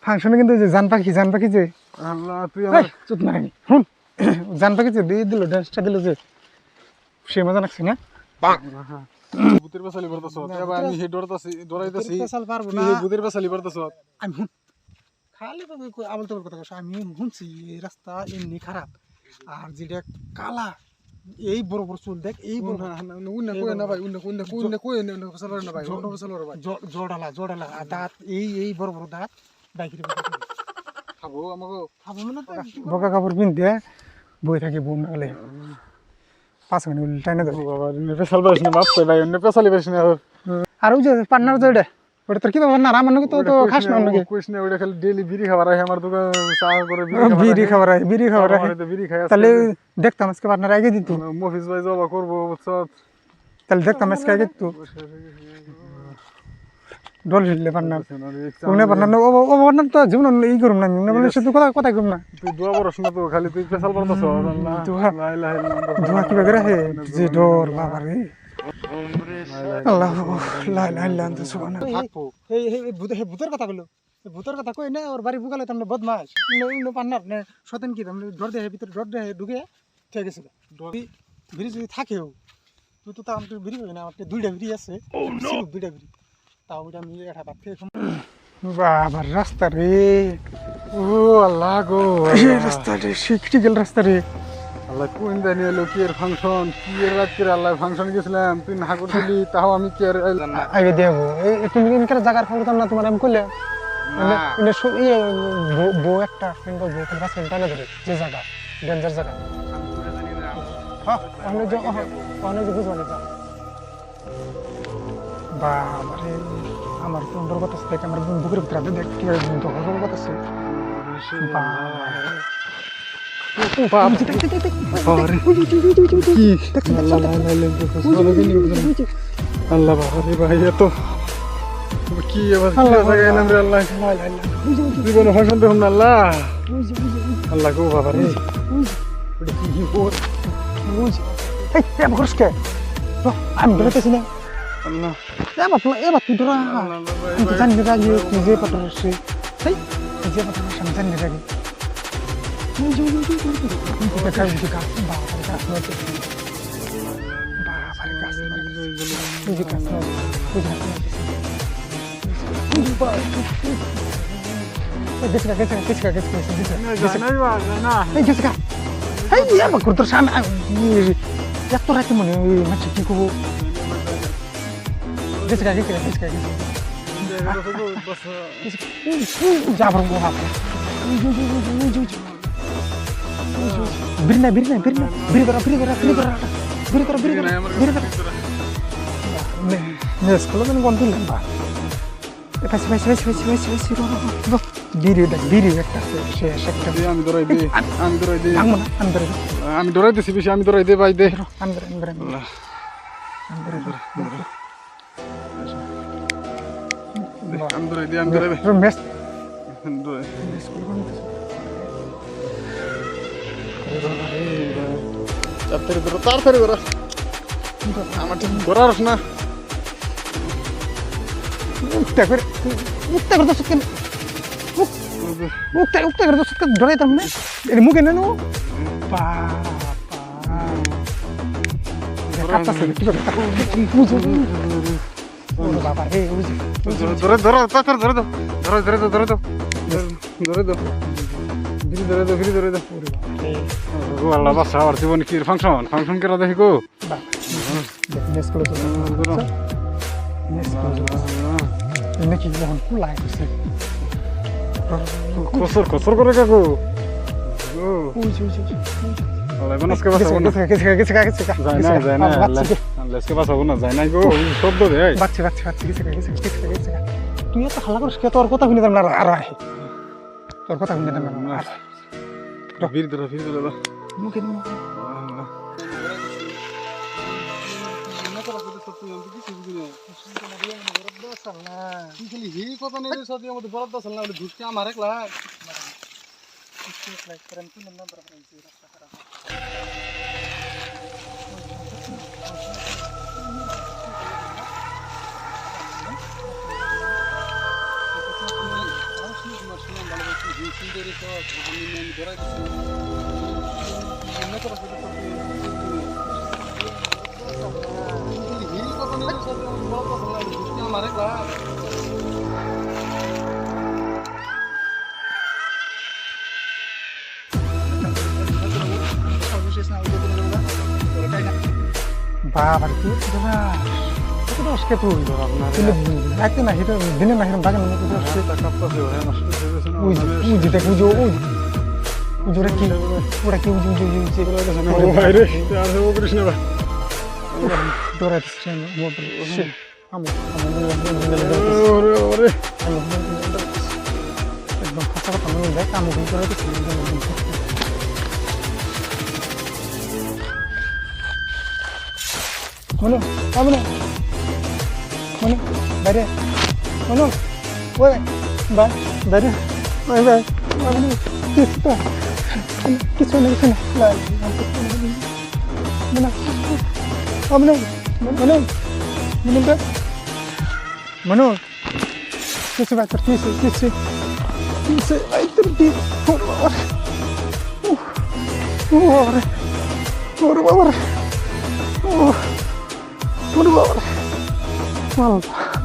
ফাংশনে কিন্তু যে জান পাখি যে আল্লাহ তুই আমার চুপ না শুন জান পাখি যে দিয়ে দিল ডান্সটা দিল যে সে মজা লাগছে না ভূতের পেছালি পড়তেছ এবার আমি হে ডরাইতেছি পেছাল পারবো তুই না হে ভূতের পেছালি পড়তেছ আমি শুন খালি তো আবল তাবল কথা কইছ আমি শুনছি এই রাস্তা এমনি খারাপ আর যেটা কালা এই বড় বড় চুল দেখ এই বড় উন্না কই না ভাই উন্না কই না পেছাল না ভাই অন্য পেছাল ভাই জড়ালা আর দাঁত এই বড় বড় দাঁত বাইকের খাবো আমাকে খাবো মানে বকা কাপড় পিনতে বই থাকি বোম নাগলে 5 মিনিট টাইনে ধরে বাবা পেছাল পারিস না বাপ ভাই অন্য পেছালি পারিস না আর ওই যে পার্টনার যে ওটা তোর কি ব্যাপার না আমার নাকি তো খাস না নাকি কইস না ওটা খালি ডেইলি বিড়ি খাবার আয় আমার দোকান চা করে বিড়ি খাবার বিড়ি খাই তাহলে দেখতাম আজকে পার্টনার আগে দিত মফিজ ভাই জবা করবো তাহলে দেখতাম আজকে আগে দিত ডল হিললে পার্টনার কোনে পার্টনার ও পার্টনার তো জীবন ই করুম না মানে শুধু কথা কম না তুই দোয়া বরস না তো খালি তুই পেছাল পড়তেছ ধোয়া কিবা করে হে যে ডর বাবা রে আল্লাহ লা ইলাহা ইল্লা আনতা সুবহানাক এই ভূতের কথা কইলো ভূতের কথা কই না ওর বাড়ি বুকালে তোমরা বদমাশ নো পান্নার নে শয়তান কি তোমরা ডর দেহে ভিতর ডর দেহে ঢুকে ঠিক আছে ভিড়ি যদি থাকেও তুই তো আমি ভিড়ি কই না আমার দুইটা ভিড়ি আছে দুইটা ভিড়ি তাও ওইটা আমি একটা ভাত খেয়ে বাবা রাস্তা রে ও আল্লাহ গো রাস্তা রে ক্রিটিক্যাল রাস্তা রে আল্লাহ কোন জানি এলো কি এর ফাংশন কি এর রাত করে আল্লাহ ফাংশন গেছিলাম তুই না করছিলি তাও আমি কি আর আগে দেবো তুমি ইনকার জায়গার খবর না তোমার আমি কইলে বউ একটা সিঙ্গল বউ বাস টানে ধরে যে জায়গা ডেঞ্জার জায়গা হ্যাঁ অনেক বুঝবো না বাবারে আমার তো অন্তর কথা থেকে আমার বুকের ভিতরে দেখ কি দখল কথা আছে আল্লাহ বাবারে ভাই এত কি আবার জায়গায় এলাম রে আল্লাহ জীবনে ফাংশন দেখুন না আল্লাহ আল্লাহ গো বাবারে আমি ধরেতেছি না আল্লাহ এবার তুই ধরা জানি না রাগিয়ে তুই যে পাঠার আসছে যে পাঠার আসছে আমি জানি না রাগি এত রাতে মনে মাছ কি করবো যাবার Birina. Nes, kalau kan kontul apa? Pasti. Biri একটা সে একটা আমি ধরাই দে আমি ধরাই দিছি বেশি আমি ধরাই দে ভাই দে আন্দরে আমি ধরাই দে মেস তাড়াতাড়ি ধরো আমার ঠিক ধরার না মুক্তা করে তো কেন মুক্তা করে তো ধরে তার মানে এর মুখে নেন বাবা রে ধরে দাও আল্লাহ বাসা আমার জীবন কি ফাংশন কেরা দেখি গো নাকি যখন কুলাই করছে কসর করে কাকু তুই এত হাল্লা করিস তোর কথা শুনে আর আহে তোর কথা শুনে মুখে কথা নেই বরাদ্দ আসল না ঘুরতে আমার একলা বাবার কি দাদা কত আজকে তুই রাখতে না হিটা দিনে না হিরম বাগান মতো আসছে ওই যে দেখ ওই যে ওরা কি ওরা কি বাইরে আর ও কৃষ্ণ ভাই তোরা মোটর ওরে ওরে একদম খাতা কথা মনে দেখ আমি করে মনু মনু মনু বাইরে মনু ওই বাইরে ওই ভাই মনু কিছু না মনু মনু মনু মনু মনু কিছু ব্যাপার কিছু আই তোর দি ওরে বাবা ওরে বাবা মাল